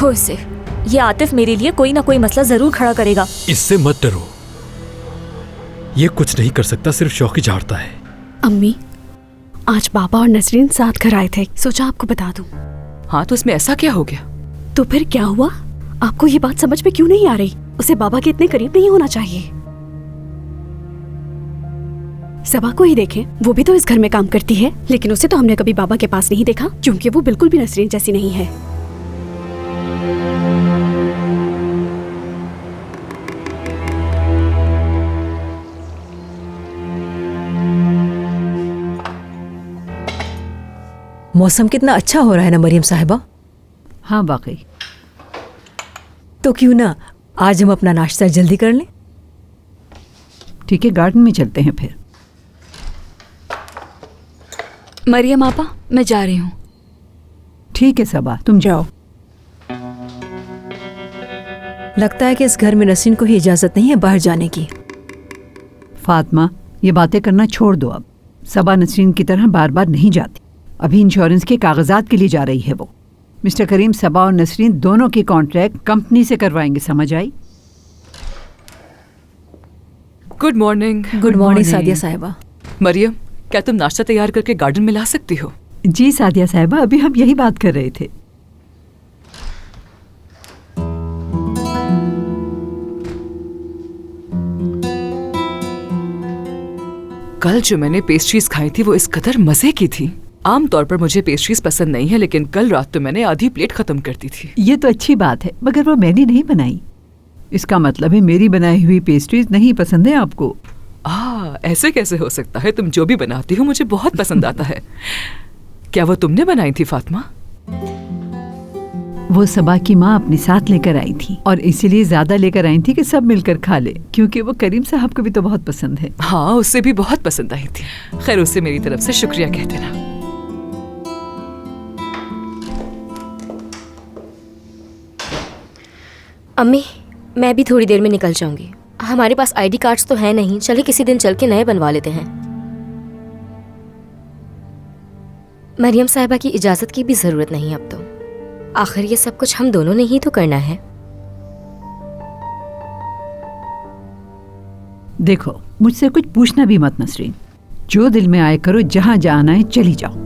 देखो इसे, ये आतिफ मेरे लिए कोई ना कोई मसला जरूर खड़ा करेगा। इससे मत डरो, ये कुछ नहीं कर सकता, सिर्फ शौक ही झाड़ता है। अम्मी, आज बाबा और नसरीन साथ घर आए थे, सोचा आपको बता दूं। हाँ तो इसमें ऐसा क्या हो गया? तो फिर क्या हुआ? आपको ये बात समझ में क्यों नहीं आ रही? उसे बाबा के इतने करीब नहीं होना चाहिए। सबा को ही देखें, वो भी तो इस घर में काम करती है, लेकिन उसे तो हमने कभी बाबा के पास नहीं देखा, क्योंकि वो बिल्कुल भी नसरीन जैसी नहीं है। मौसम कितना अच्छा हो रहा है ना मरियम साहिबा। हाँ वाकई। तो क्यों ना आज हम अपना नाश्ता जल्दी कर लें? ठीक है, गार्डन में चलते हैं फिर। मरियम आपा, मैं जा रही हूँ। ठीक है सबा, तुम जाओ। लगता है कि इस घर में नसरीन को ही इजाजत नहीं है बाहर जाने की। फातिमा, ये बातें करना छोड़ दो अब। सबा नसरीन की तरह बार बार नहीं जाती। अभी इंश्योरेंस के कागजात के लिए जा रही है वो। मिस्टर करीम सबा और नसरीन दोनों के कॉन्ट्रैक्ट कंपनी से करवाएंगे, समझ आई? Good morning. Good morning Sadia साहिबा। मरियम, क्या तुम नाश्ता तैयार करके गार्डन में ला सकती हो? जी सादिया साहिबा, अभी हम यही बात कर रहे थे। कल जो मैंने पेस्ट्रीज खाई थी वो इस कदर मजे की थी। आमतौर पर मुझे पेस्ट्रीज पसंद नहीं है, लेकिन कल रात तो मैंने आधी प्लेट खत्म कर दी थी। ये तो अच्छी बात है, मगर वो मैंने नहीं बनाई। इसका मतलब है मेरी बनाई हुई पेस्ट्रीज नहीं पसंद है आपको। ऐसे कैसे हो सकता है? तुम जो भी बनाती हो मुझे बहुत पसंद आता है। क्या वो तुमने बनाई थी फातिमा? वो सबा की माँ अपने साथ लेकर आई थी और इसीलिए ज्यादा लेकर आई थी कि सब मिलकर खा ले, क्योंकि वो करीम साहब को भी तो बहुत पसंद है। हाँ, उससे भी बहुत पसंद आई थी। खैर, उससे मेरी तरफ से शुक्रिया कह देना। अम्मी, मैं भी थोड़ी देर में निकल जाऊंगी। हमारे पास आईडी कार्ड्स तो है नहीं, चले किसी दिन चल के नए बनवा लेते हैं। मरियम साहिबा की इजाजत की भी जरूरत नहीं अब तो। आखिर ये सब कुछ हम दोनों ने ही तो करना है। देखो, मुझसे कुछ पूछना भी मत नसरीन। जो दिल में आए करो, जहाँ जाना है चली जाओ।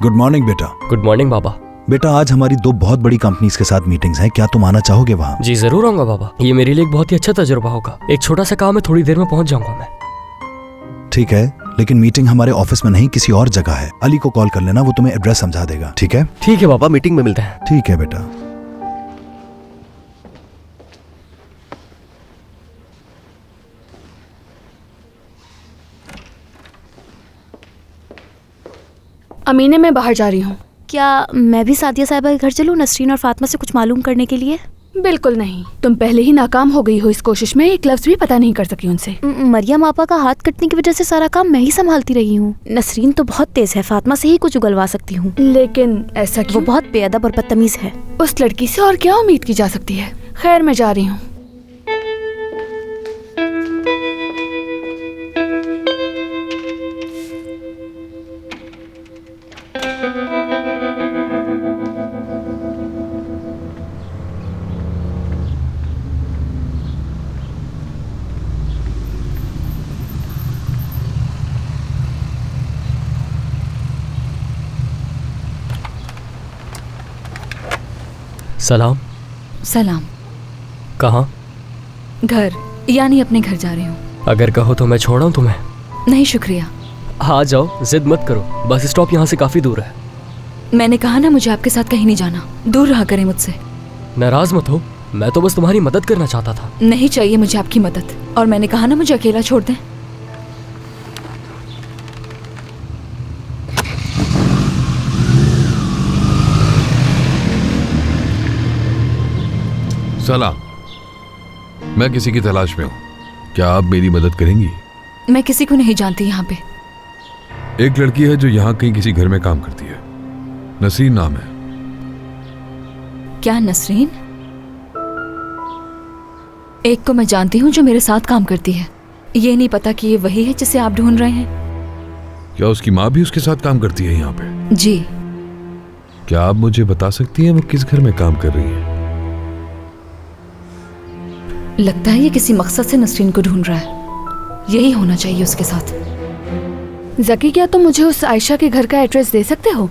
गुड मॉर्निंग बेटा। गुड मॉर्निंग बाबा। बेटा, आज हमारी 2 बहुत बड़ी कंपनीज के साथ मीटिंग्स हैं, क्या तुम आना चाहोगे वहाँ? जी जरूर आऊंगा बाबा, ये मेरे लिए एक बहुत ही अच्छा तजुर्बा होगा। एक छोटा सा काम है, थोड़ी देर में पहुंच जाऊंगा मैं। ठीक है, लेकिन मीटिंग हमारे ऑफिस में नहीं, किसी और जगह है। अली को कॉल कर लेना, वो तुम्हें एड्रेस समझा देगा। ठीक है? ठीक है बाबा, मीटिंग में मिलते हैं। ठीक है बेटा। अमीने, मैं बाहर जा रही हूँ। क्या मैं भी सादिया साहिबा के घर चलूँ नसरीन और फातिमा से कुछ मालूम करने के लिए? बिल्कुल नहीं, तुम पहले ही नाकाम हो गई हो इस कोशिश में। एक लफ्ज भी पता नहीं कर सकी उनसे। मरियम आपा का हाथ कटने की वजह से सारा काम मैं ही संभालती रही हूँ। नसरीन तो बहुत तेज है, फातिमा से ही कुछ उगलवा सकती हूँ। लेकिन ऐसा क्यों? वो बहुत बेअदब और बदतमीज है। उस लड़की से और क्या उम्मीद की जा सकती है। खैर, मैं जा रही हूँ। सलाम। सलाम। कहाँ? घर, यानी अपने घर जा रही हूँ। अगर कहो तो मैं छोड़ आऊं तुम्हें? नहीं शुक्रिया। हाँ जाओ, जिद मत करो, बस स्टॉप यहाँ से काफी दूर है। मैंने कहा ना, मुझे आपके साथ कहीं नहीं जाना। दूर रहा करें मुझसे। नाराज मत हो, मैं तो बस तुम्हारी मदद करना चाहता था। नहीं चाहिए मुझे आपकी मदद, और मैंने कहा ना मुझे अकेला छोड़ दें। सलाम, मैं किसी की तलाश में हूँ। क्या आप मेरी मदद करेंगी? मैं किसी को नहीं जानती यहाँ पे। एक लड़की है जो यहाँ कहीं किसी घर में काम करती है, नसरीन नाम है। क्या नसरीन? एक को मैं जानती हूँ जो मेरे साथ काम करती है। ये नहीं पता कि ये वही है जिसे आप ढूंढ रहे हैं। क्या उसकी माँ भी उसके साथ काम करती है यहाँ पे? जी। क्या आप मुझे बता सकती हैं वो किस घर में काम कर रही है? लगता है ये किसी मकसद से नसरीन को ढूंढ रहा है। यही होना चाहिए उसके साथ। जकी, क्या तुम मुझे उस आयशा के घर का एड्रेस दे सकते हो?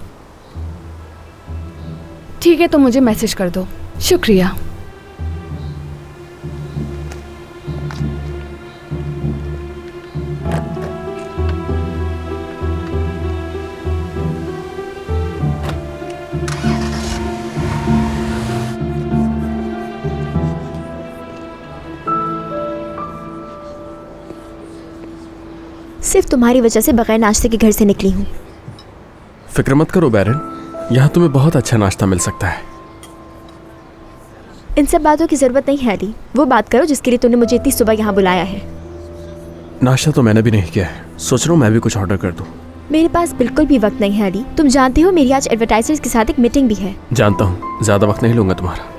ठीक है, तो मुझे मैसेज कर दो। शुक्रिया। सिर्फ तुम्हारी वजह से बगैर नाश्ते के घर से निकली हूँ। फिक्र मत करो बैरन, यहाँ तुम्हें बहुत अच्छा नाश्ता मिल सकता है। इन सब बातों की जरूरत नहीं है अली। वो बात करो जिसके लिए तूने मुझे इतनी सुबह यहाँ बुलाया है। नाश्ता तो मैंने भी नहीं किया है, सोच रहा हूँ मैं भी कुछ ऑर्डर कर दूँ। मेरे पास बिल्कुल भी वक्त नहीं है अली। तुम जानते हो मेरी आज एडवर्टाइजर्स के साथ एक मीटिंग भी है। जानता हूँ, ज्यादा वक्त नहीं लूंगा तुम्हारा।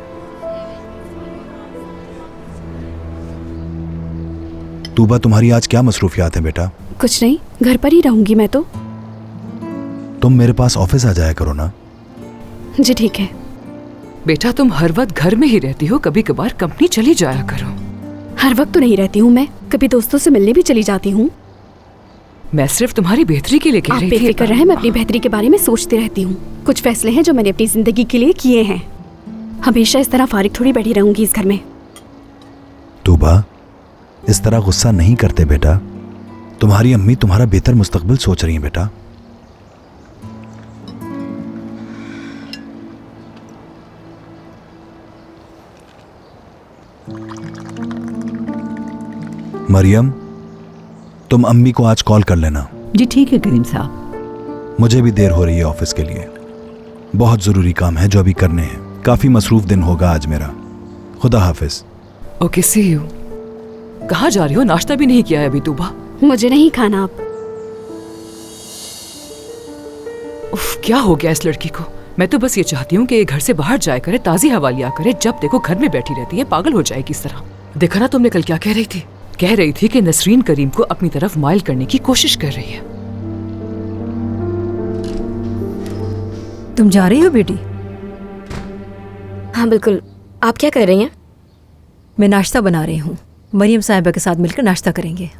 तूबा, तुम्हारी आज क्या मसरूफियात है बेटा? कुछ नहीं, घर पर ही रहूंगी मैं तो। तुम मेरे पास ऑफिस आ जाया करो ना। जी ठीक है। बेटा तुम हर वक्त घर में ही रहती हो, कभी कभार कंपनी चली जाया करो। हर वक्त तो नहीं रहती हूँ मैं, कभी दोस्तों से मिलने भी चली जाती हूँ। मैं सिर्फ तुम्हारी बेहतरी के लिए कह रही थी। आप बेफिक्र रहें, मैं अपनी बेहतरी के बारे में सोचती रहती हूँ। कुछ फैसले हैं जो मैंने अपनी जिंदगी के लिए किए हैं। हमेशा इस तरह फारिग थोड़ी बैठी रहूंगी इस घर में। तूबा, इस तरह गुस्सा नहीं करते बेटा। तुम्हारी अम्मी तुम्हारा बेहतर मुस्तकबिल सोच रही हैं बेटा। मरियम, तुम अम्मी को आज कॉल कर लेना। जी ठीक है करीम साहब। मुझे भी देर हो रही है ऑफिस के लिए। बहुत जरूरी काम है जो अभी करने हैं। काफी मसरूफ दिन होगा आज मेरा। खुदा हाफिज। Okay, C you. कहाँ जा रही हो? नाश्ता भी नहीं किया है अभी तूबा। मुझे नहीं खाना अब। उफ, क्या हो गया इस लड़की को? मैं तो बस ये चाहती हूँ कि ये घर से बाहर जाया करे, ताजी हवा लिया करे। जब देखो घर में बैठी रहती है, पागल हो जाएगी इस तरह। देखा ना तुमने कल क्या कह रही थी? कह रही थी कि नसरीन करीम को अपनी तरफ माइल करने की कोशिश कर रही है। तुम जा रही हो बेटी? हाँ बिल्कुल। आप क्या कर रही हैं? मैं नाश्ता बना रही हूँ। मरियम साहिबा के साथ मिलकर नाश्ता करेंगे।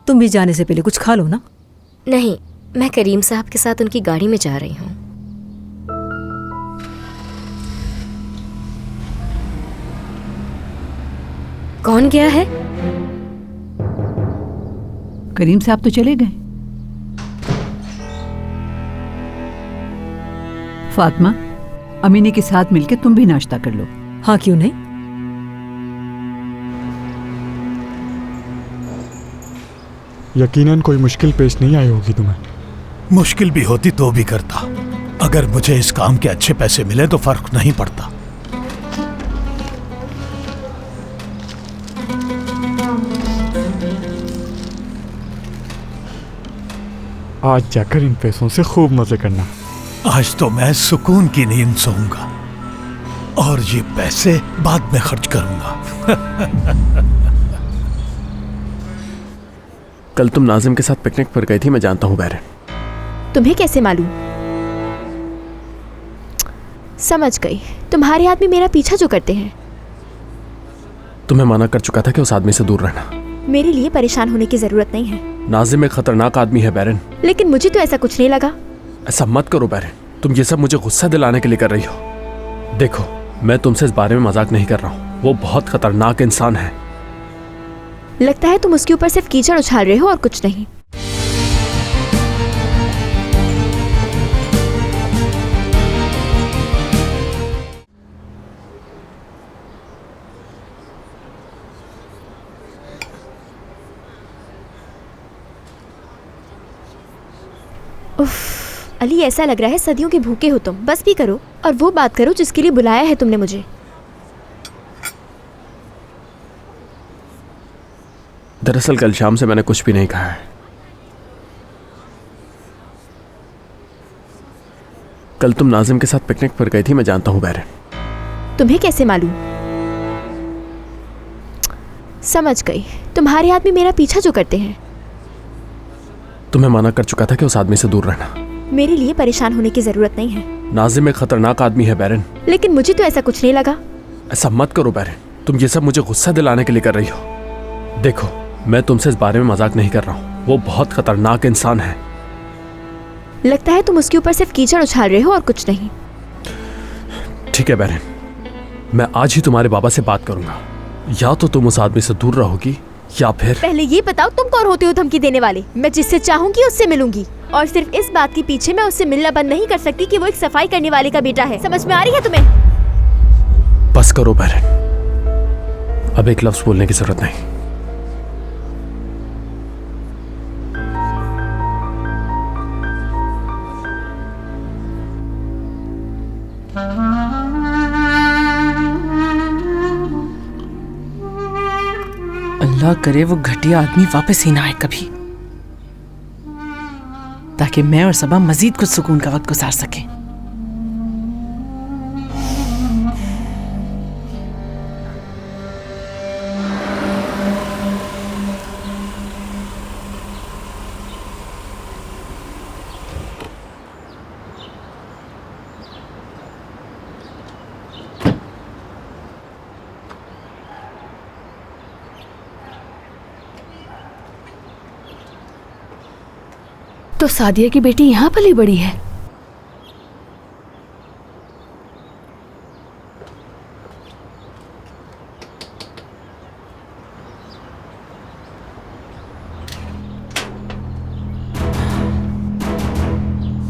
तुम भी जाने से पहले कुछ खा लो ना। नहीं, मैं करीम साहब के साथ उनकी गाड़ी में जा रही हूँ। कौन गया है? करीम साहब तो चले गए। फातिमा, अमीनी के साथ मिलकर तुम भी नाश्ता कर लो। हाँ क्यों नहीं। यकीनन कोई मुश्किल पेश नहीं आई होगी तुम्हें। मुश्किल भी होती तो भी करता। अगर मुझे इस काम के अच्छे पैसे मिले तो फर्क नहीं पड़ता। आज जाकर इन पैसों से खूब मजे करना। आज तो मैं सुकून की नींद सोऊंगा और ये पैसे बाद में खर्च करूंगा। कल तुम नाजिम के साथ पिकनिक पर गई थी, मैं जानता हूँ बैरन। तुम्हें कैसे मालूम? समझ गई, तुम्हारे आदमी मेरा पीछा जो करते हैं। तुम्हें मना कर चुका था कि उस आदमी से दूर रहना। मेरे लिए परेशान होने की जरूरत नहीं है। नाजिम एक खतरनाक आदमी है बैरन। लेकिन मुझे तो ऐसा कुछ नहीं लगा। ऐसा मत करो बैरन, तुम ये सब मुझे गुस्सा दिलाने के लिए कर रही हो। देखो, मैं तुमसे इस बारे में मजाक नहीं कर रहा हूँ। वो बहुत खतरनाक इंसान है। लगता है तुम उसके ऊपर सिर्फ कीचड़ उछाल रहे हो और कुछ नहीं। उफ, अली ऐसा लग रहा है सदियों के भूखे हो तुम। बस भी करो और वो बात करो जिसके लिए बुलाया है तुमने मुझे। दरअसल कल शाम से मैंने कुछ भी नहीं खाया है। कल तुम नाजिम के साथ पिकनिक पर गई थी, मैं जानता हूँ बैरन। तुम्हें कैसे मालूम? समझ गई, तुम्हारे आदमी मेरा पीछा जो करते हैं। तुम्हें मना कर चुका था कि उस आदमी से दूर रहना। मेरे लिए परेशान होने की जरूरत नहीं है। नाजिम एक खतरनाक आदमी है बैरन। लेकिन मुझे तो ऐसा कुछ नहीं लगा। ऐसा मत करो बैरन, तुम ये सब मुझे गुस्सा दिलाने के लिए कर रही हो। देखो, मैं तुमसे इस बारे में मजाक नहीं कर रहा हूँ। वो बहुत खतरनाक इंसान है। लगता है तुम उसके ऊपर सिर्फ कीचड़ उछाल रहे हो और कुछ नहीं। ठीक है बैरन, मैं आज ही तुम्हारे बाबा से बात करूंगा। या तो तुम उस आदमी से दूर रहोगी या फिर। पहले ये बताओ तुम कौन होते हो धमकी देने वाले? मैं जिससे चाहूंगी उससे मिलूंगी, और सिर्फ इस बात के पीछे मैं उससे मिलना बंद नहीं कर सकती कि वो एक सफाई करने वाले का बेटा है। समझ में आ रही है तुम्हें? बस करो बैरन, अब एक लफ्ज बोलने की जरूरत नहीं। अल्लाह करे वो घटिया आदमी वापस ही ना आए कभी, ताकि मैं और सबा मजीद कुछ सुकून का वक्त गुजार सकें। तो सादिया की बेटी यहाँ पली बड़ी है।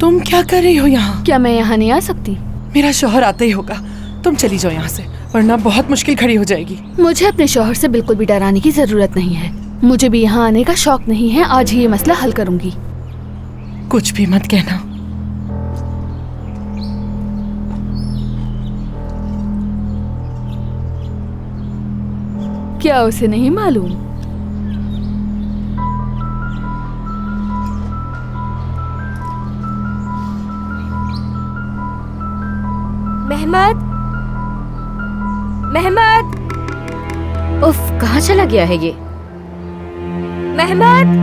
तुम क्या कर रही हो यहाँ? क्या मैं यहाँ नहीं आ सकती? मेरा शौहर आता ही होगा, तुम चली जाओ यहाँ से, वरना बहुत मुश्किल खड़ी हो जाएगी। मुझे अपने शौहर से बिल्कुल भी डराने की जरूरत नहीं है। मुझे भी यहाँ आने का शौक नहीं है। आज ही ये मसला हल करूंगी। कुछ भी मत कहना। क्या उसे नहीं मालूम? मेहमद, मेहमद, उफ, कहाँ चला गया है ये मेहमद?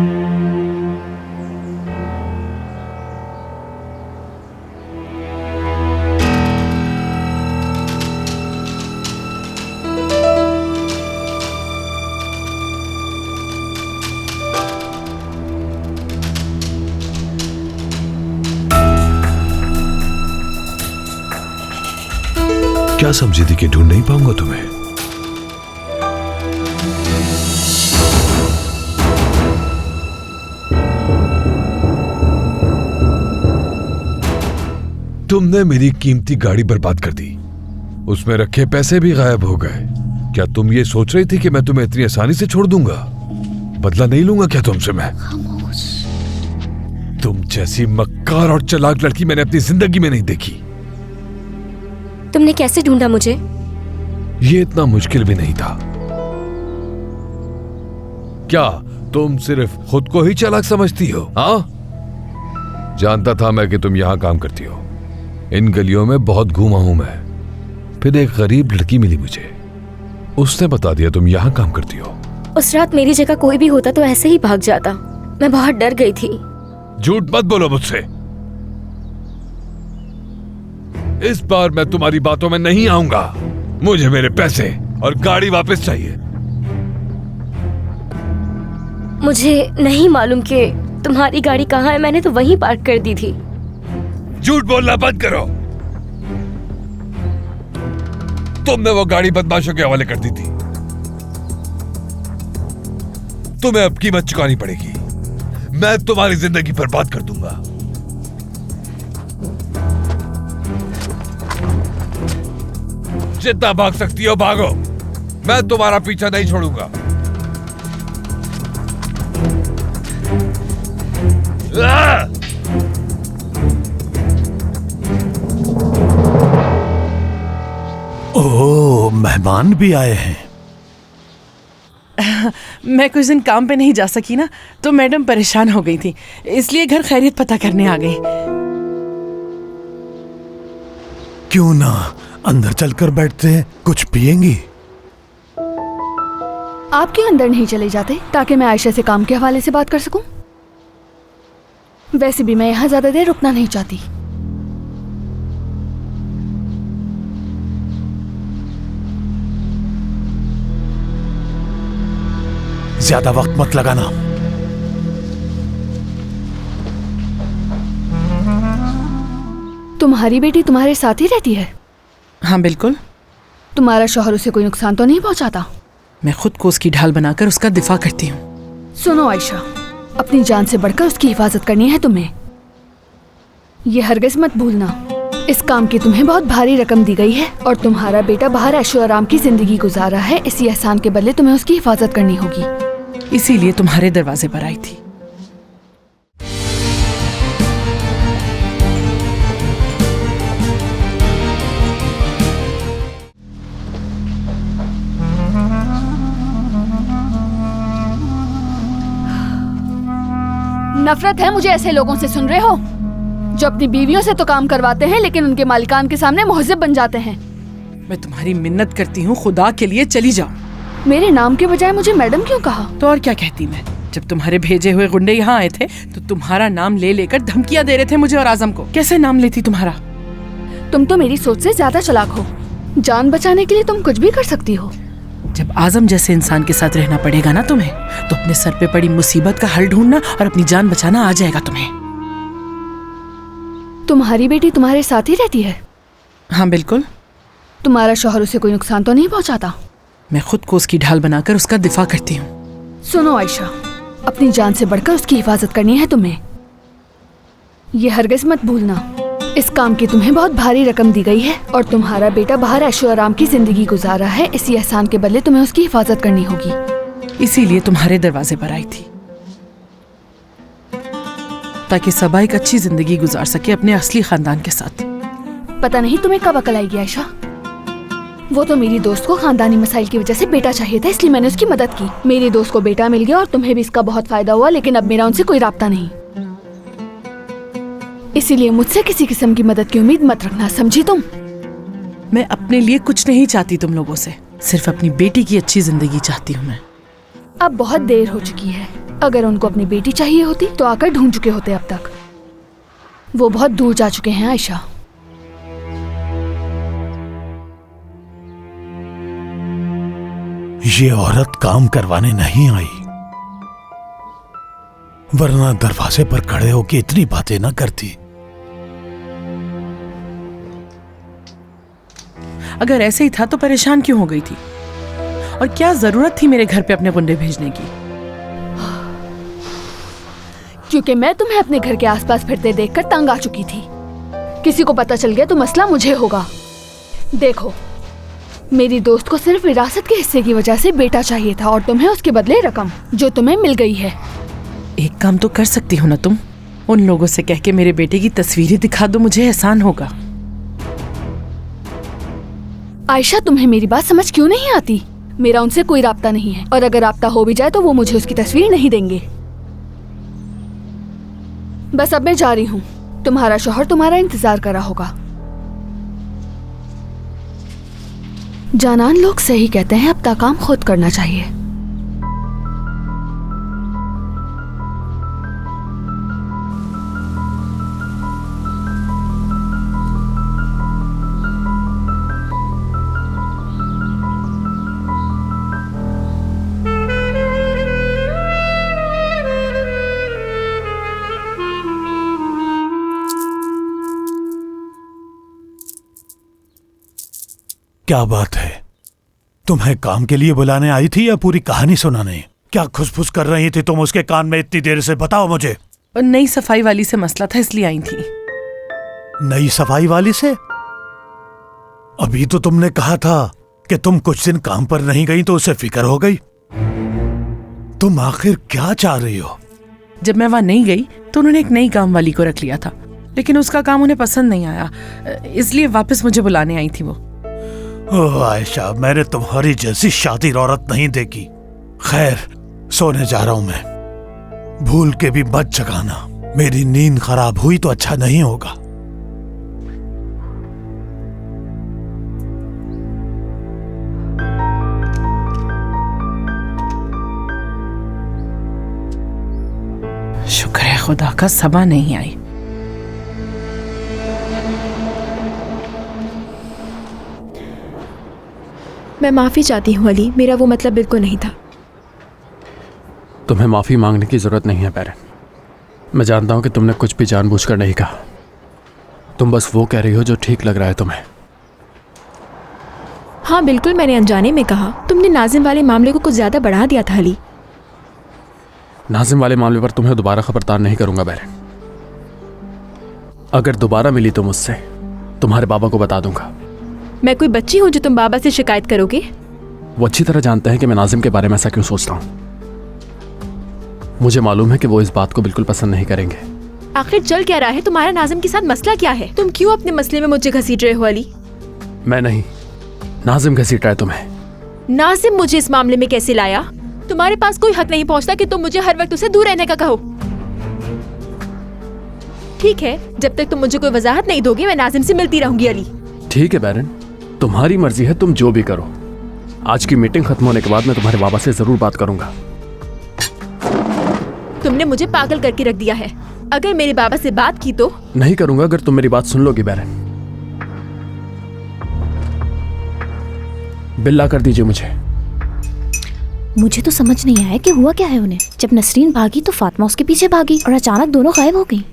क्या समझी थी कि ढूंढ नहीं पाऊंगा तुम्हें? तुमने मेरी कीमती गाड़ी बर्बाद कर दी, उसमें रखे पैसे भी गायब हो गए। क्या तुम ये सोच रही थी कि मैं तुम्हें इतनी आसानी से छोड़ दूंगा? बदला नहीं लूंगा क्या तुमसे मैं? तुम जैसी मक्कार और चालाक लड़की मैंने अपनी जिंदगी में नहीं देखी। तुमने कैसे ढूंढा मुझे? ये इतना मुश्किल भी नहीं था। क्या तुम सिर्फ खुद को ही चालाक समझती हो? हाँ, जानता था मैं कि तुम यहां काम करती हो। इन गलियों में बहुत घूमा हूं मैं। फिर एक गरीब लड़की मिली मुझे, उसने बता दिया तुम यहां काम करती हो। उस रात मेरी जगह कोई भी होता तो ऐसे ही भाग जाता। मैं बहुत डर गई थी। झूठ मत बोलो मुझसे। इस बार मैं तुम्हारी बातों में नहीं आऊंगा। मुझे मेरे पैसे और गाड़ी वापस चाहिए। मुझे नहीं मालूम कि तुम्हारी गाड़ी कहाँ है। मैंने तो वहीं पार्क कर दी थी। झूठ बोलना बंद करो। तुमने वो गाड़ी बदमाशों के हवाले कर दी थी। तुम्हें अब कीमत चुकानी पड़ेगी। मैं तुम्हारी जिंदगी बर्बाद कर दूंगा। जितना भाग सकती हो भागो, मैं तुम्हारा पीछा नहीं छोड़ूंगा। ओह, मेहमान भी आए हैं। मैं कुछ दिन काम पे नहीं जा सकी ना, तो मैडम परेशान हो गई थी, इसलिए घर खैरियत पता करने आ गई। क्यों ना अंदर चलकर बैठते हैं, कुछ पिएंगी? आप क्यों अंदर नहीं चले जाते ताकि मैं आयशा से काम के हवाले से बात कर सकूं? वैसे भी मैं यहाँ ज्यादा देर रुकना नहीं चाहती। ज्यादा वक्त मत लगाना। तुम्हारी बेटी तुम्हारे साथ ही रहती है? हाँ बिल्कुल। तुम्हारा शौहर उसे कोई नुकसान तो नहीं पहुंचाता? मैं खुद को उसकी ढाल बनाकर उसका दिफा करती हूँ। सुनो आयशा, अपनी जान से बढ़कर उसकी हिफाजत करनी है तुम्हें, ये हरगिज मत भूलना। इस काम की तुम्हें बहुत भारी रकम दी गई है और तुम्हारा बेटा बाहर ऐशो आराम की जिंदगी गुजार रहा है। इसी एहसान के बदले तुम्हें उसकी हिफाजत करनी होगी। इसीलिए तुम्हारे दरवाजे पर आई थी। नफरत है मुझे ऐसे लोगों से, सुन रहे हो, जो अपनी बीवियों से तो काम करवाते हैं लेकिन उनके मालिकान के सामने मुहज्जब बन जाते हैं। मैं तुम्हारी मिन्नत करती हूँ, खुदा के लिए चली जाओ। मेरे नाम के बजाय मुझे मैडम क्यों कहा? तो और क्या कहती मैं? जब तुम्हारे भेजे हुए गुंडे यहाँ आए थे तो तुम्हारा नाम ले लेकर धमकियाँ दे रहे थे मुझे और आजम को। कैसे नाम लेती तुम्हारा? तुम तो मेरी सोच से ज्यादा चालाक हो। जान बचाने के लिए तुम कुछ भी कर सकती हो। जब आजम जैसे इंसान के साथ रहना पड़ेगा ना तुम्हें, तो अपने सर पे पड़ी मुसीबत का हल ढूंढना और अपनी जान बचाना आ जाएगा तुम्हें। तुम्हारी बेटी तुम्हारे साथ ही रहती है? हाँ बिल्कुल। तुम्हारा शौहर उसे कोई नुकसान तो नहीं पहुंचाता? मैं खुद को उसकी ढाल बनाकर उसका दिफा करती हूँ। सुनो आयशा, अपनी जान से बढ़कर उसकी हिफाजत करनी है तुम्हें, ये हरगिज मत भूलना। इस काम की तुम्हें बहुत भारी रकम दी गई है और तुम्हारा बेटा बाहर ऐशो आराम की जिंदगी गुजार रहा है। इसी एहसान के बदले तुम्हें उसकी हिफाजत करनी होगी। इसीलिए तुम्हारे दरवाजे पर आई थी, ताकि सबा एक अच्छी जिंदगी गुजार सके अपने असली खानदान के साथ। पता नहीं तुम्हें कब अकल आएगी आयशा। वो तो मेरी दोस्त को खानदानी मसाइल की वजह से बेटा चाहिए था, इसलिए मैंने उसकी मदद की। मेरी दोस्त को बेटा मिल गया और तुम्हें भी इसका बहुत फायदा हुआ, लेकिन अब मेरा उनसे कोई राब्ता नहीं। इसीलिए मुझसे किसी किस्म की मदद की उम्मीद मत रखना, समझी तुम? मैं अपने लिए कुछ नहीं चाहती तुम लोगों से, सिर्फ अपनी बेटी की अच्छी जिंदगी चाहती हूँ मैं। अब बहुत देर हो चुकी है। अगर उनको अपनी बेटी चाहिए होती तो आकर ढूंढ चुके होते अब तक। वो बहुत दूर जा चुके हैं आयशा। ये औरत काम करवाने नहीं आई, वरना दरवाजे पर खड़े होकर इतनी बातें ना करती। अगर ऐसे ही था तो परेशान क्यों हो गई थी? और क्या जरूरत थी मेरे घर पे अपने गुंडे भेजने की? क्योंकि मैं तुम्हें अपने घर के आसपास फिरते देखकर तंग आ चुकी थी। किसी को पता चल गया तो मसला मुझे होगा। देखो, मेरी दोस्त को सिर्फ विरासत के हिस्से की वजह से बेटा चाहिए था और तुम्हें उसके बदले रकम, जो तुम्हें मिल गई है। एक काम तो कर सकती हो ना तुम, उन लोगों से कह के मेरे बेटे की तस्वीरें दिखा दो, मुझे एहसान होगा। आयशा, तुम्हें मेरी बात समझ क्यों नहीं आती? मेरा उनसे कोई राब्ता नहीं है और अगर राब्ता हो भी जाए तो वो मुझे उसकी तस्वीर नहीं देंगे। बस अब मैं जा रही हूँ, तुम्हारा शौहर तुम्हारा इंतजार कर रहा होगा। जानान लोग सही कहते हैं, अपना काम खुद करना चाहिए। क्या बात है? तुम्हें काम के लिए बुलाने आई थी या पूरी कहानी सुनाने? क्या खुसफुस कर रही थी तुम उसके कान में इतनी देर से? बताओ मुझे। और नई सफाई वाली से मसला था, इसलिए आई थी। नई सफाई वाली से? अभी तो तुमने कहा था कि तुम कुछ दिन काम पर नहीं गई तो उसे फिक्र हो गई। तुम आखिर क्या चाह रही हो? जब मैं वहां नहीं गई तो उन्होंने एक नई काम वाली को रख लिया था, लेकिन उसका काम उन्हें पसंद नहीं आया, इसलिए वापस मुझे बुलाने आई थी वो। ओह आयशा, मैंने तुम्हारी जैसी शातिर औरत नहीं देखी। खैर, सोने जा रहा हूं मैं। भूल के भी मत जगाना। मेरी नींद खराब हुई तो अच्छा नहीं होगा। शुक्र है खुदा का सबा नहीं आई। मैं माफी चाहती हूँ अली, मेरा वो मतलब बिल्कुल नहीं था। तुम्हें माफी मांगने की जरूरत नहीं है बैरन। मैं जानता हूं कि तुमने कुछ भी जानबूझकर नहीं कहा। तुम बस वो कह रही हो जो ठीक लग रहा है तुम्हें। हाँ बिल्कुल, मैंने अनजाने में कहा। तुमने नाजिम वाले मामले को कुछ ज्यादा बढ़ा दिया था अली। नाजिम वाले मामले पर तुम्हें दोबारा खबरदार नहीं करूंगा बैरन। अगर दोबारा मिली तो मुझसे तुम्हारे बाबा को बता दूंगा। मैं कोई बच्ची हूँ जो तुम बाबा से शिकायत करोगे? वो अच्छी तरह जानते हैं कि मैं नाजिम के बारे में ऐसा क्यों सोचता हूँ। मुझे मालूम है कि वो इस बात को बिल्कुल पसंद नहीं करेंगे। आखिर चल क्या रहा है? तुम्हारा नाजिम के साथ मसला क्या है? तुम क्यों अपने मसले में मुझे घसीट रहे हो अली? मैं नहीं, नाजिम घसीट रहा है तुम्हें। नाजिम मुझे इस मामले में कैसे लाया? तुम्हारे पास कोई हक नहीं पहुंचता कि तुम मुझे हर वक्त उसे दूर रहने का कहो। ठीक है, जब तक तुम मुझे कोई वजाहत नहीं दोगे मैं नाजिम से मिलती रहूंगी अली। ठीक है बैरन, तुम्हारी मर्जी है, तुम जो भी करो। आज की मीटिंग खत्म होने के बाद मैं तुम्हारे बाबा से जरूर बात करूंगा। तुमने मुझे पागल करके रख दिया है। अगर मेरे बाबा से बात की तो नहीं करूंगा अगर तुम मेरी बात सुन लोगी बैरन। बिल्ला कर दीजिए मुझे। मुझे तो समझ नहीं आया कि हुआ क्या है उन्हें। जब नसरीन भागी तो फातिमा उसके पीछे भागी और अचानक दोनों गायब हो गई।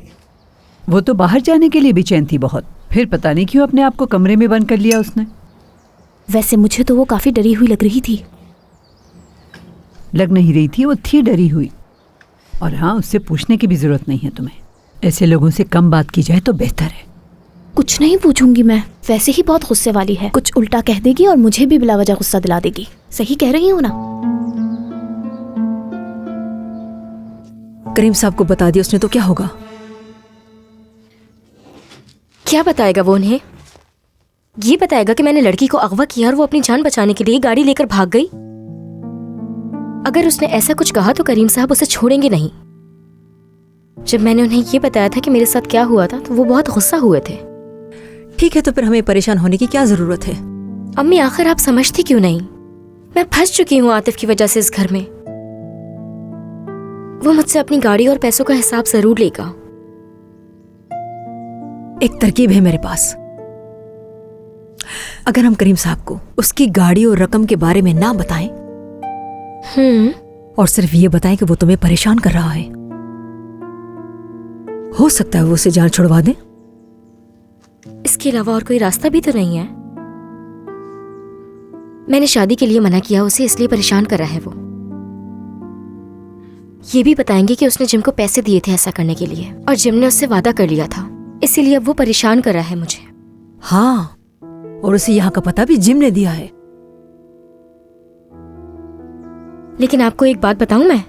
वो तो बाहर जाने के लिए बेचैन थी बहुत, फिर पता नहीं क्यों अपने आप को कमरे में बंद कर लिया उसने। वैसे मुझे तो वो काफी डरी हुई लग रही थी। लग नहीं रही थी, वो थी डरी हुई। और हाँ, उससे पूछने की भी जरूरत नहीं है तुम्हें। ऐसे लोगों से कम बात की जाए तो बेहतर है। कुछ नहीं पूछूंगी मैं, वैसे ही बहुत गुस्से वाली है। कुछ उल्टा कह देगी और मुझे भी बिला वजह गुस्सा दिला देगी। सही कह रही हूँ ना? करीम साहब को बता दिया उसने तो क्या होगा? क्या बताएगा वो उन्हें? ये बताएगा कि मैंने लड़की को अगवा किया और वो अपनी जान बचाने के लिए गाड़ी लेकर भाग गई। अगर उसने ऐसा कुछ कहा तो करीम साहब उसे छोड़ेंगे नहीं। जब मैंने उन्हें ये बताया था कि मेरे साथ क्या हुआ था तो वो बहुत गुस्सा हुए थे। ठीक है, तो फिर हमें परेशान होने की क्या जरूरत है? अम्मी आखिर आप समझती क्यों नहीं? मैं फंस चुकी हूँ आतिफ की वजह से इस घर में। वो मुझसे अपनी गाड़ी और पैसों का हिसाब जरूर लेगा। एक तरकीब है मेरे पास। अगर हम करीम साहब को उसकी गाड़ी और रकम के बारे में ना बताएं और सिर्फ ये बताएं कि वो तुम्हें परेशान कर रहा है, हो सकता है वो उसे जान छुड़वा दे। इसके अलावा और कोई रास्ता भी तो नहीं है। मैंने शादी के लिए मना किया उसे, इसलिए परेशान कर रहा है वो। ये भी बताएंगे कि उसने जिम को पैसे दिए थे ऐसा करने के लिए और जिम ने उससे वादा कर लिया था, इसीलिए अब वो परेशान कर रहा है मुझे। हाँ, और उसे यहाँ का पता भी जिम ने दिया है। लेकिन आपको एक बात बताऊं मैं,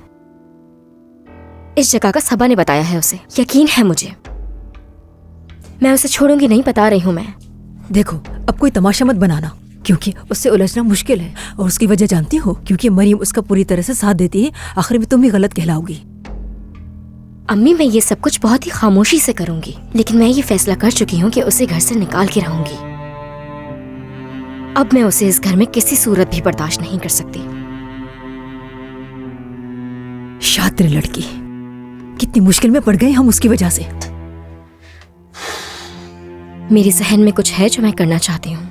इस जगह का सबा ने बताया है उसे, यकीन है मुझे। मैं उसे छोड़ूंगी नहीं, बता रही हूं मैं। देखो, अब कोई तमाशा मत बनाना, क्योंकि उससे उलझना मुश्किल है। और उसकी वजह जानती हो? क्योंकि मरियम उसका पूरी तरह से साथ देती है। आखिर में तुम भी गलत कहलाओगी। अम्मी, मैं ये सब कुछ बहुत ही खामोशी से करूंगी, लेकिन मैं ये फैसला कर चुकी हूँ कि उसे घर से निकाल के रहूंगी। अब मैं उसे इस घर में किसी सूरत भी बर्दाश्त नहीं कर सकती। शातिर लड़की, कितनी मुश्किल में पड़ गए हम उसकी वजह से। मेरे जहन में कुछ है जो मैं करना चाहती हूँ।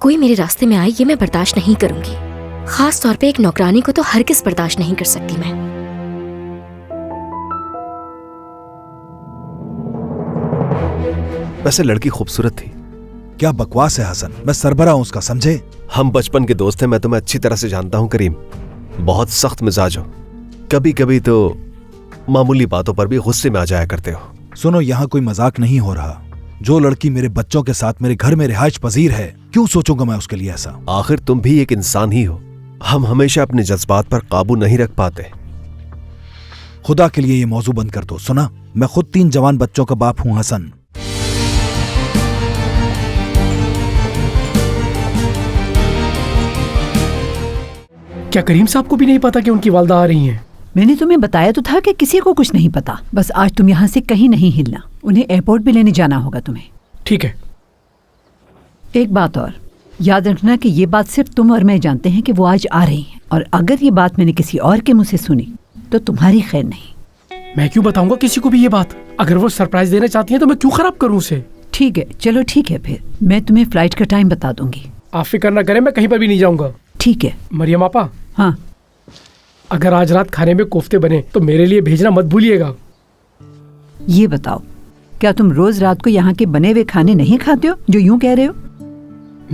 कोई मेरे रास्ते में आए ये मैं बर्दाश्त नहीं करूंगी। खास तौर पे एक नौकरानी को तो हरगिज़ बर्दाश्त नहीं कर सकती मैं। वैसे लड़की खूबसूरत थी। क्या बकवास है हसन, मैं सरबरा हूं उसका, समझे? हम बचपन के दोस्त हैं, मैं तुम्हें अच्छी तरह से जानता हूं करीम। बहुत सख्त मिजाज हो, कभी कभी तो मामूली बातों पर भी गुस्से में आ जाया करते हो। सुनो, यहाँ कोई मजाक नहीं हो रहा। जो लड़की मेरे बच्चों के साथ मेरे घर में रिहाइश पजीर है, क्यों सोचूंगा मैं उसके लिए ऐसा? आखिर तुम भी एक इंसान ही हो। हम हमेशा अपने जज्बात पर काबू नहीं रख पाते। खुदा के लिए ये मौजू बंद कर दो। सुना, मैं खुद 3 जवान बच्चों का बाप हूं हसन। क्या करीम साहब को भी नहीं पता कि उनकी वालदा आ रही हैं? मैंने तुम्हें बताया तो था कि किसी को कुछ नहीं पता। बस आज तुम यहाँ से कहीं नहीं हिलना, उन्हें एयरपोर्ट भी लेने जाना होगा तुम्हें। ठीक है। एक बात और, याद रखना कि ये बात सिर्फ तुम और मैं जानते हैं कि वो आज आ रही हैं, और अगर ये बात मैंने किसी और के मुंह से सुनी तो तुम्हारी खैर नहीं। मैं क्यों बताऊंगा किसी को भी ये बात? अगर वो सरप्राइज देना चाहती हैं तो मैं क्यों खराब करूं उसे? ठीक है, चलो ठीक है, फिर मैं तुम्हें फ्लाइट का टाइम बता दूंगी। आप फिक्र ना करें, मैं कहीं पर भी नहीं जाऊंगा। ठीक है। मरियम आपा। हाँ। अगर आज रात खाने में कोफ्ते बने तो मेरे लिए भेजना मत भूलिएगा। ये बताओ, क्या तुम रोज रात को यहाँ के बने हुए खाने नहीं खाते हो जो यूं कह रहे हो?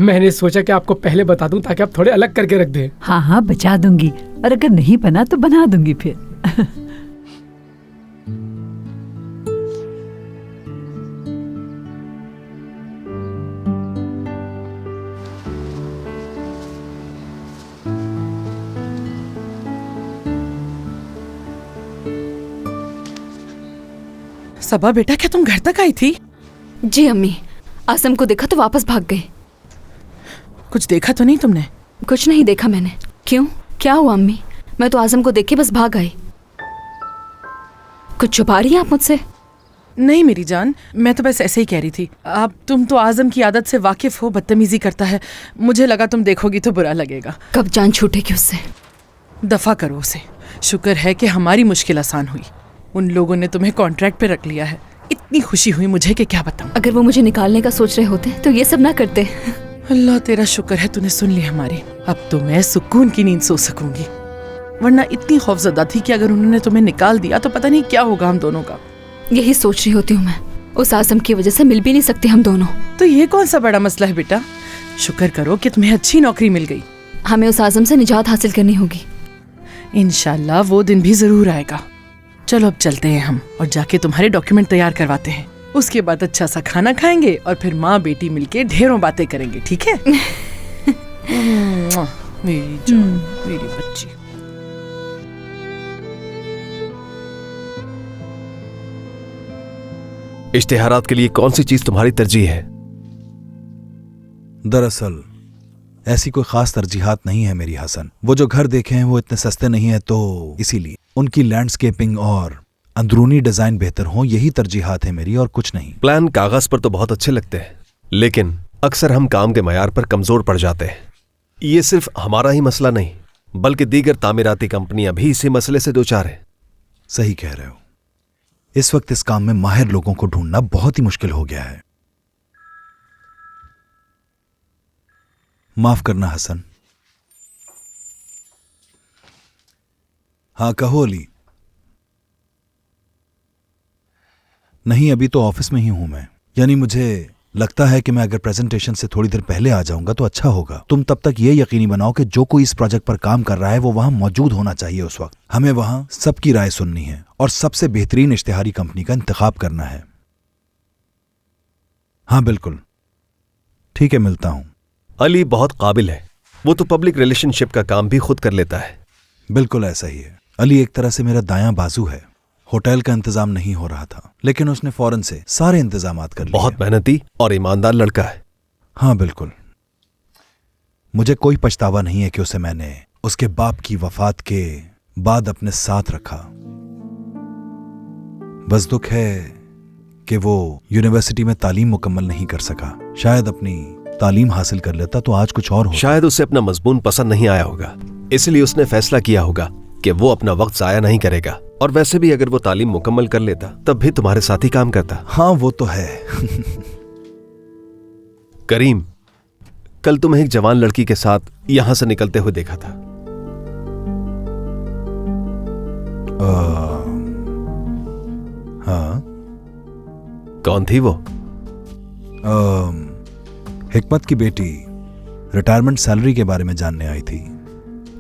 मैंने सोचा कि आपको पहले बता दूं ताकि आप थोड़े अलग करके रख दें। हाँ हाँ, बचा दूंगी, और अगर नहीं बना तो बना दूंगी फिर। सबा बेटा, क्या तुम घर तक आई थी? जी अम्मी, आसम को देखा तो वापस भाग गए। कुछ देखा तो नहीं तुमने? कुछ नहीं देखा मैंने। क्यों, क्या हुआ अम्मी? मैं तो आजम को देख के बस भाग आई। कुछ छुपा रही हैं आप मुझसे? नहीं मेरी जान, मैं तो बस ऐसे ही कह रही थी। तुम तो आजम की आदत से वाकिफ हो, बदतमीजी करता है। मुझे लगा तुम देखोगी तो बुरा लगेगा। कब जान छूटेगी उससे? दफा करो उसे। शुक्र है कि हमारी मुश्किल आसान हुई। उन लोगों ने तुम्हें कॉन्ट्रैक्ट पे रख लिया है। इतनी खुशी हुई मुझे कि क्या बताऊं। अगर वो मुझे निकालने का सोच रहे होते तो ये सब ना करते। अल्लाह तेरा शुक्र है तूने सुन ली हमारी। अब तो मैं सुकून की नींद सो सकूंगी, वरना इतनी खौफजदा थी कि अगर उन्होंने तुम्हें निकाल दिया तो पता नहीं क्या होगा हम दोनों का। यही सोच रही होती हूँ मैं। उस आजम की वजह से मिल भी नहीं सकते हम दोनों। तो ये कौन सा बड़ा मसला है बेटा? शुक्र करो कि तुम्हें अच्छी नौकरी मिल गई। हमें उस आजम से निजात हासिल करनी होगी। इंशाल्लाह वो दिन भी जरूर आएगा। चलो अब चलते हैं हम, और जाके तुम्हारे डॉक्यूमेंट तैयार करवाते हैं। उसके बाद अच्छा सा खाना खाएंगे और फिर माँ बेटी मिलके ढेरों बातें करेंगे। ठीक है? मेरी जान, मेरी बच्ची। इश्तिहारात के लिए कौन सी चीज तुम्हारी तरजीह है? दरअसल ऐसी कोई खास तरजीहात नहीं है मेरी हसन। वो जो घर देखे हैं वो इतने सस्ते नहीं है, तो इसीलिए उनकी लैंडस्केपिंग और अंदरूनी डिजाइन बेहतर हो, यही तरजीहात है मेरी, और कुछ नहीं। प्लान कागज पर तो बहुत अच्छे लगते हैं, लेकिन अक्सर हम काम के मयार पर कमजोर पड़ जाते हैं। ये सिर्फ हमारा ही मसला नहीं, बल्कि दीगर तामीराती कंपनियां भी इसी मसले से दो चार हैं। सही कह रहे हो। इस वक्त इस काम में माहिर लोगों को ढूंढना बहुत ही मुश्किल हो गया है। माफ करना हसन। हाँ कहो अली। नहीं, अभी तो ऑफिस में ही हूं मैं। यानी मुझे लगता है कि मैं अगर प्रेजेंटेशन से थोड़ी देर पहले आ जाऊंगा तो अच्छा होगा। तुम तब तक ये यकीनी बनाओ कि जो कोई इस प्रोजेक्ट पर काम कर रहा है वो वहां मौजूद होना चाहिए उस वक्त। हमें वहां सबकी राय सुननी है और सबसे बेहतरीन इश्तिहारी कंपनी का इंतखाब करना है। हाँ बिल्कुल, ठीक है, मिलता हूं। अली बहुत काबिल है, वो तो पब्लिक रिलेशनशिप का काम भी खुद कर लेता है। बिल्कुल ऐसा ही है। अली एक तरह से मेरा दायां बाजू है। होटल का इंतजाम नहीं हो रहा था, लेकिन उसने फौरन से सारे इंतजामात कर लिए। बहुत मेहनती और ईमानदार लड़का है। हाँ बिल्कुल। मुझे कोई पछतावा नहीं है कि उसे मैंने उसके बाप की वफात के बाद अपने साथ रखा। बस दुख है कि वो यूनिवर्सिटी में तालीम मुकम्मल नहीं कर सका। शायद अपनी तालीम हासिल कर लेता तो आज कुछ और होता। शायद उसे अपना मजमून पसंद नहीं आया होगा, इसलिए उसने फैसला किया होगा कि वो अपना वक्त जाया नहीं करेगा। और वैसे भी अगर वो तालीम मुकम्मल कर लेता तब भी तुम्हारे साथ ही काम करता। हाँ वो तो है। करीम, कल तुम्हें एक जवान लड़की के साथ यहां से निकलते हुए देखा था। हाँ। कौन थी वो? हिकमत की बेटी रिटायरमेंट सैलरी के बारे में जानने आई थी।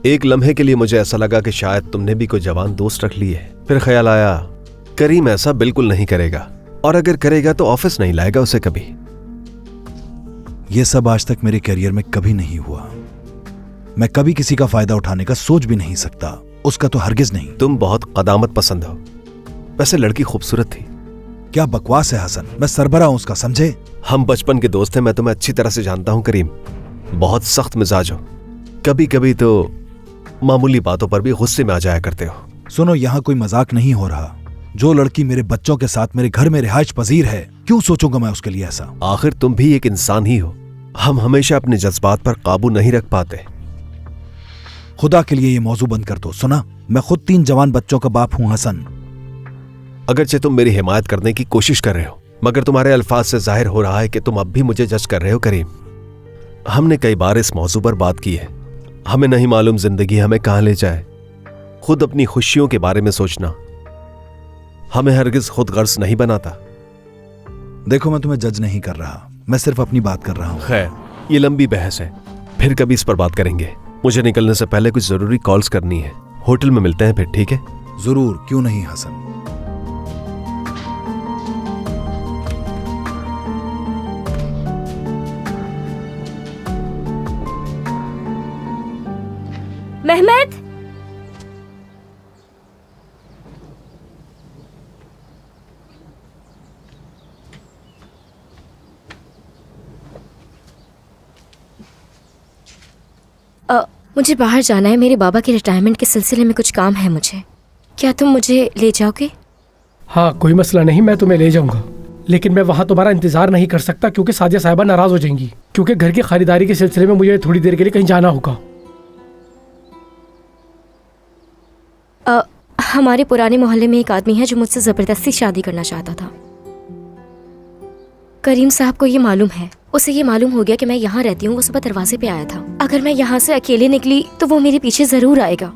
एक लम्हे के लिए मुझे ऐसा लगा कि शायद तुमने भी कोई जवान दोस्त रख ली है। फिर ख्याल आया करीम ऐसा बिल्कुल नहीं करेगा, और अगर करेगा तो ऑफिस नहीं लाएगा उसे कभी। यह सब आज तक मेरे करियर में कभी नहीं हुआ। मैं कभी किसी का फायदा उठाने का सोच भी नहीं सकता, उसका तो हरगिज नहीं। तुम बहुत कदामत पसंद हो। वैसे लड़की खूबसूरत थी। क्या बकवास है हसन, मैं सरबरा हूं उसका, समझे? हम बचपन के दोस्त हैं, मैं तुम्हें अच्छी तरह से जानता हूं करीम। बहुत सख्त मिजाज हो, कभी कभी तो मामूली बातों पर भी गुस्से में आ जाया करते हो। सुनो, यहाँ कोई मजाक नहीं हो रहा। जो लड़की मेरे बच्चों के साथ मेरे घर में रिहाइश पजीर है, क्यों सोचूंगा मैं उसके लिए ऐसा? आखिर तुम भी एक इंसान ही हो। हम हमेशा अपने जज्बात पर काबू नहीं रख पाते। खुदा के लिए ये मौजू बंद कर दो। सुना, मैं खुद 3 जवान बच्चों का बाप हूं हसन। अगरचे तुम मेरी हिमायत करने की कोशिश कर रहे हो, मगर तुम्हारे अल्फाज से जाहिर हो रहा है कि तुम अब भी मुझे जज कर रहे हो। करीम, हमने कई बार इस मौजू पर बात की है। हमें नहीं मालूम जिंदगी हमें कहां ले जाए। खुद अपनी खुशियों के बारे में सोचना हमें हरगिज खुद गर्ज नहीं बनाता। देखो, मैं तुम्हें जज नहीं कर रहा, मैं सिर्फ अपनी बात कर रहा हूं। खैर, ये लंबी बहस है, फिर कभी इस पर बात करेंगे। मुझे निकलने से पहले कुछ जरूरी कॉल्स करनी है। होटल में मिलते हैं फिर, ठीक है? जरूर, क्यों नहीं हसन। मेहमद, मुझे बाहर जाना है। मेरे बाबा के रिटायरमेंट के सिलसिले में कुछ काम है मुझे। क्या तुम मुझे ले जाओगे? हाँ, कोई मसला नहीं, मैं तुम्हें ले जाऊंगा, लेकिन मैं वहाँ तुम्हारा इंतजार नहीं कर सकता क्योंकि सादिया साहिबा नाराज हो जाएंगी, क्योंकि घर की खरीदारी के सिलसिले में मुझे थोड़ी देर के लिए कहीं जाना होगा। हमारे पुराने मोहल्ले में एक आदमी है जो मुझसे जबरदस्ती शादी करना चाहता था। करीम साहब को ये मालूम है। उसे ये मालूम हो गया कि मैं यहाँ रहती हूँ। वो सुबह दरवाजे पे आया था। अगर मैं यहाँ से अकेले निकली तो वो मेरे पीछे जरूर आएगा।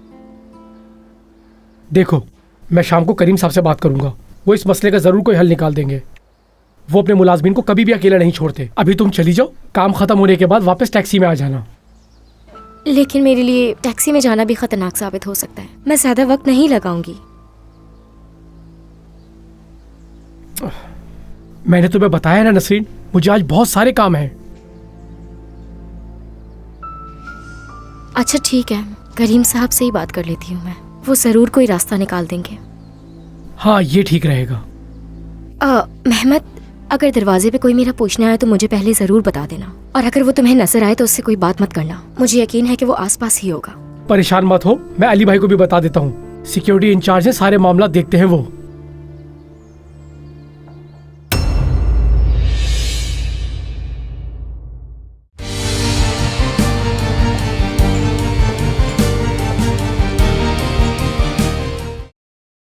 देखो, मैं शाम को करीम साहब से बात करूंगा, वो इस मसले का जरूर कोई हल निकाल देंगे। वो अपने मुलाजमीन को कभी भी अकेला नहीं छोड़ते। अभी तुम चली जाओ, काम खत्म होने के बाद वापस टैक्सी में आ जाना। लेकिन मेरे लिए टैक्सी में जाना भी खतरनाक साबित हो सकता है। मैं ज्यादा वक्त नहीं लगाऊंगी। मैंने तुम्हें बताया ना नसरीन, मुझे आज बहुत सारे काम हैं। अच्छा ठीक है, करीम साहब से ही बात कर लेती हूँ मैं। वो जरूर कोई रास्ता निकाल देंगे। हाँ, ये ठीक रहेगा। मेहमद, अगर दरवाजे पे कोई मेरा पूछना आए तो मुझे पहले जरूर बता देना, और अगर वो तुम्हें नजर आए तो उससे कोई बात मत करना। मुझे यकीन है कि वो आसपास ही होगा। परेशान मत हो, मैं अली भाई को भी बता देता हूँ। सिक्योरिटी इंचार्ज है, सारे मामला देखते हैं वो।